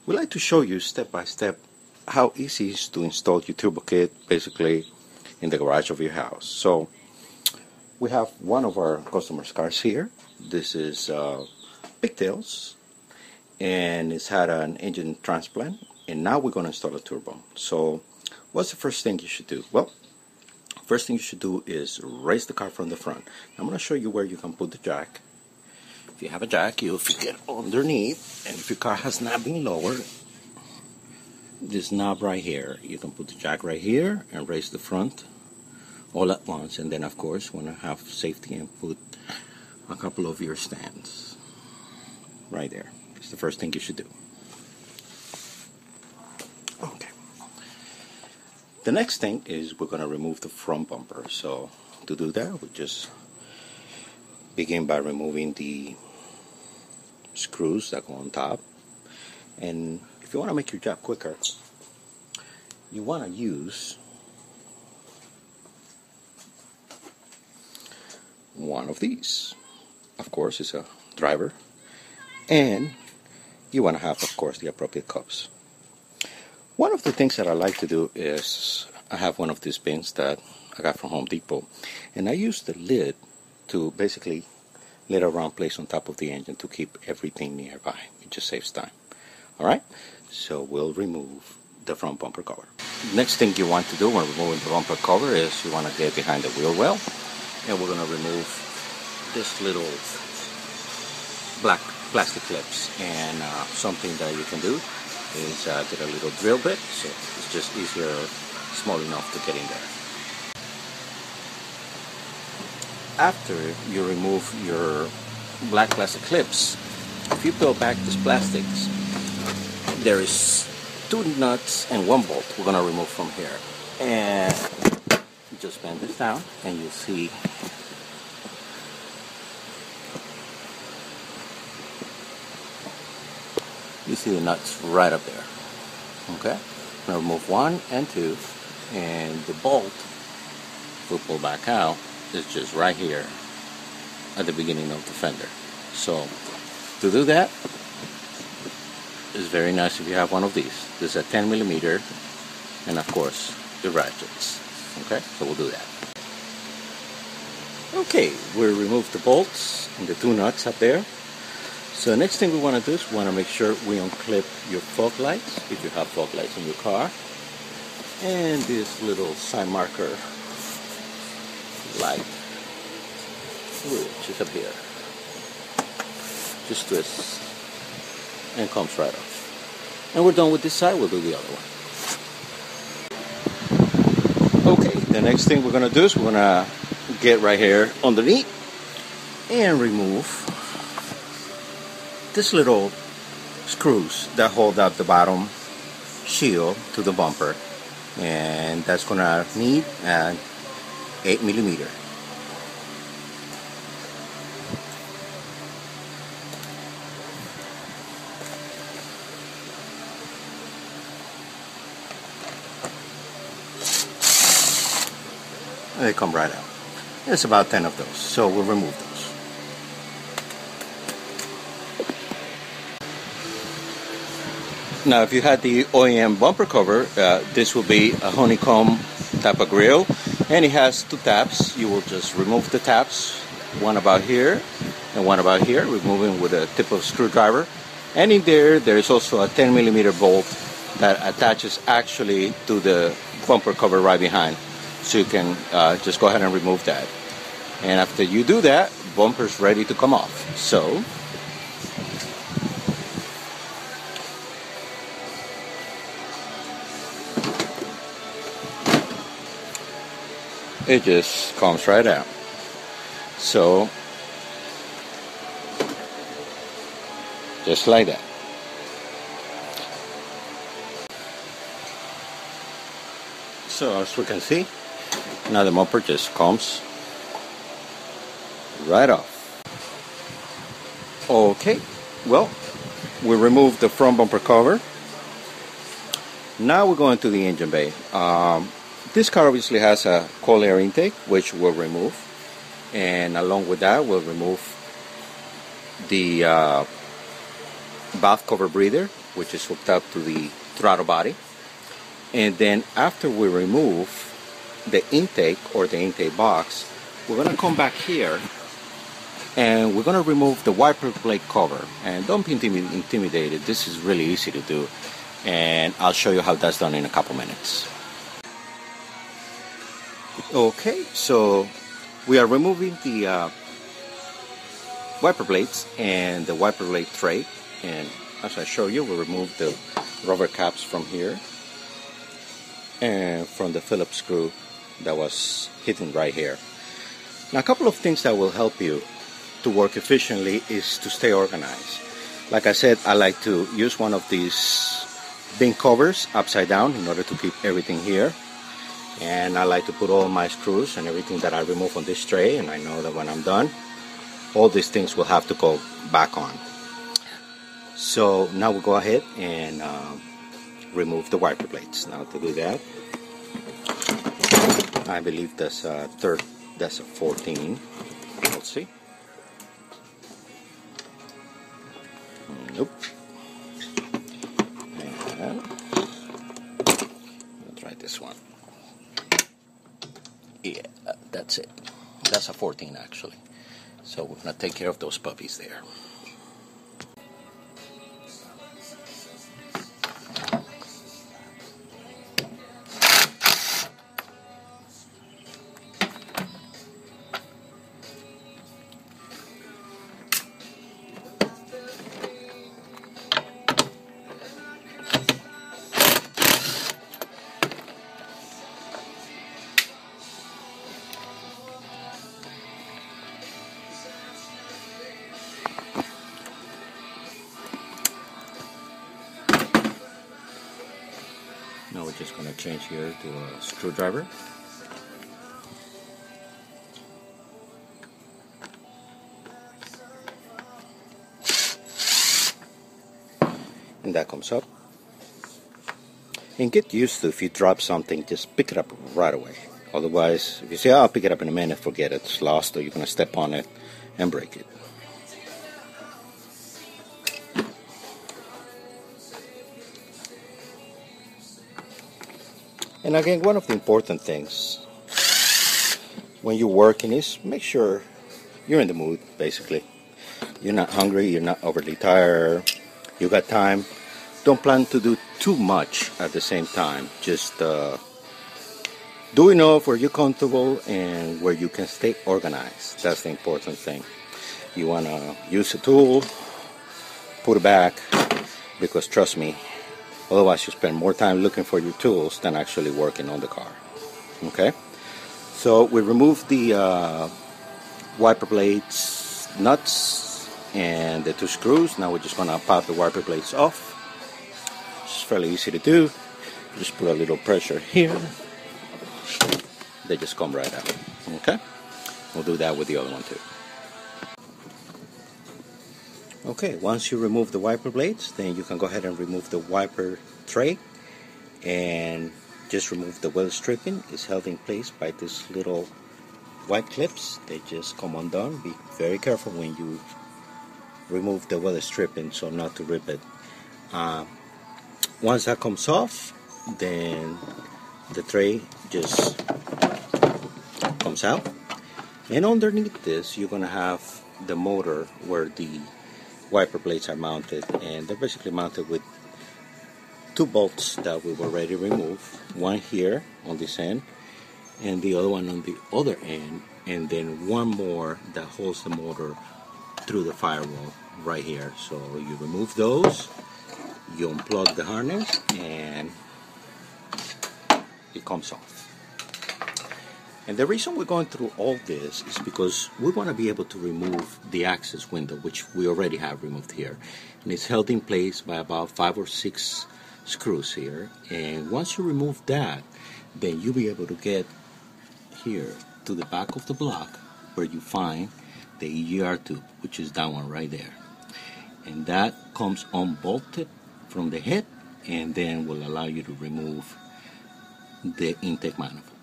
We like to show you step by step how easy it is to install your turbo kit basically in the garage of your house. So we have one of our customers' cars here. This is Pigtails, and it's had an engine transplant, and now we're going to install a turbo. So what's the first thing you should do? Well, first thing you should do is raise the car from the front. I'm going to show you where you can put the jack. If you have a jack, you get underneath, and if your car has not been lowered, this knob right here, you can put the jack right here and raise the front all at once, and then of course want to have safety and put a couple of your stands right there. It's the first thing you should do. Okay. The next thing is we're going to remove the front bumper. So to do that, we just begin by removing the screws that go on top. And if you want to make your job quicker, you want to use one of these. Of course, it's a driver, and you want to have, of course, the appropriate cups. One of the things that I like to do is I have one of these bins that I got from Home Depot, and I use the lid to basically let a round place on top of the engine to keep everything nearby. It just saves time. Alright, so we'll remove the front bumper cover. Next thing you want to do when removing the bumper cover is you want to get behind the wheel well, and we're going to remove this little black plastic clips. And something that you can do is get a little drill bit, so it's just easier, small enough to get in there. After you remove your black plastic clips, if you peel back these plastics, there is 2 nuts and 1 bolt we're going to remove from here. And just bend this down and you see the nuts right up there. Okay, now remove 1 and 2, and the bolt, if we pull back out, is just right here at the beginning of the fender. So to do that, it's very nice if you have one of these. This is a 10mm, and of course the ratchets. Okay, so we'll do that. Okay, we'll remove the bolts and the 2 nuts up there. So the next thing we want to do is we want to make sure we unclip your fog lights, if you have fog lights in your car, and this little side marker light, which is up here. Just twist and comes right off. And we're done with this side, we'll do the other one. Okay, the next thing we're going to do is we're going to get right here underneath and remove this little screws that hold up the bottom shield to the bumper, and that's going to need an 8mm. They come right out. It's about 10 of those, so we'll remove those. Now, if you had the OEM bumper cover, this will be a honeycomb type of grill, and it has 2 tabs. You will just remove the tabs, one about here and one about here, removing with a tip of screwdriver. And in there is also a 10mm bolt that attaches actually to the bumper cover right behind. So you can just go ahead and remove that. And after you do that, bumper's ready to come off. So it just comes right out. So just like that. So as we can see, now the bumper just comes right off. Okay, well, we removed the front bumper cover. Now we're going to the engine bay. This car obviously has a cold air intake, which we'll remove, and along with that we'll remove the bath cover breather which is hooked up to the throttle body. And then after we remove the intake or the intake box, we're going to come back here and we're going to remove the wiper blade cover. And don't be intimidated, this is really easy to do, and I'll show you how that's done in a couple minutes. Okay, so we are removing the wiper blades and the wiper blade tray, and as I show you, we remove the rubber caps from here and from the Phillips screw that was hidden right here. Now, a couple of things that will help you to work efficiently is to stay organized. Like I said, I like to use one of these bin covers upside down in order to keep everything here. And I like to put all my screws and everything that I remove on this tray, and I know that when I'm done, all these things will have to go back on. So now we'll go ahead and remove the wiper blades. Now to do that, I believe that's a 14. Let's see. Nope. And I'll try this one. Yeah, that's it. That's a 14 actually. So we're going to take care of those puppies there. Now we're just going to change here to a screwdriver. And that comes up. And get used to, if you drop something, just pick it up right away. Otherwise, if you say, oh, I'll pick it up in a minute, forget it, it's lost, or you're going to step on it and break it. And again, one of the important things when you're working is make sure you're in the mood, basically. You're not hungry, you're not overly tired, you got time. Don't plan to do too much at the same time. Just do enough where you're comfortable and where you can stay organized. That's the important thing. You want to use a tool, put it back, because trust me, otherwise you spend more time looking for your tools than actually working on the car. Okay? So we removed the wiper blades, nuts, and the two screws. Now we're just going to pop the wiper blades off. It's fairly easy to do. Just put a little pressure here. They just come right out. Okay? We'll do that with the other one too. Okay, once you remove the wiper blades, then you can go ahead and remove the wiper tray and just remove the wheel stripping. It's held in place by these little white clips. They just come undone. Be very careful when you remove the wheel stripping so not to rip it. Once that comes off, then the tray just comes out, and underneath this you're gonna have the motor where the wiper blades are mounted, and they're basically mounted with two bolts that we've already removed, one here on this end and the other one on the other end, and then one more that holds the motor through the firewall right here. So you remove those, you unplug the harness, and it comes off. And the reason we're going through all this is because we want to be able to remove the access window, which we already have removed here. And it's held in place by about 5 or 6 screws here. And once you remove that, then you'll be able to get here to the back of the block where you find the EGR tube, which is that one right there. And that comes unbolted from the head and then will allow you to remove the intake manifold.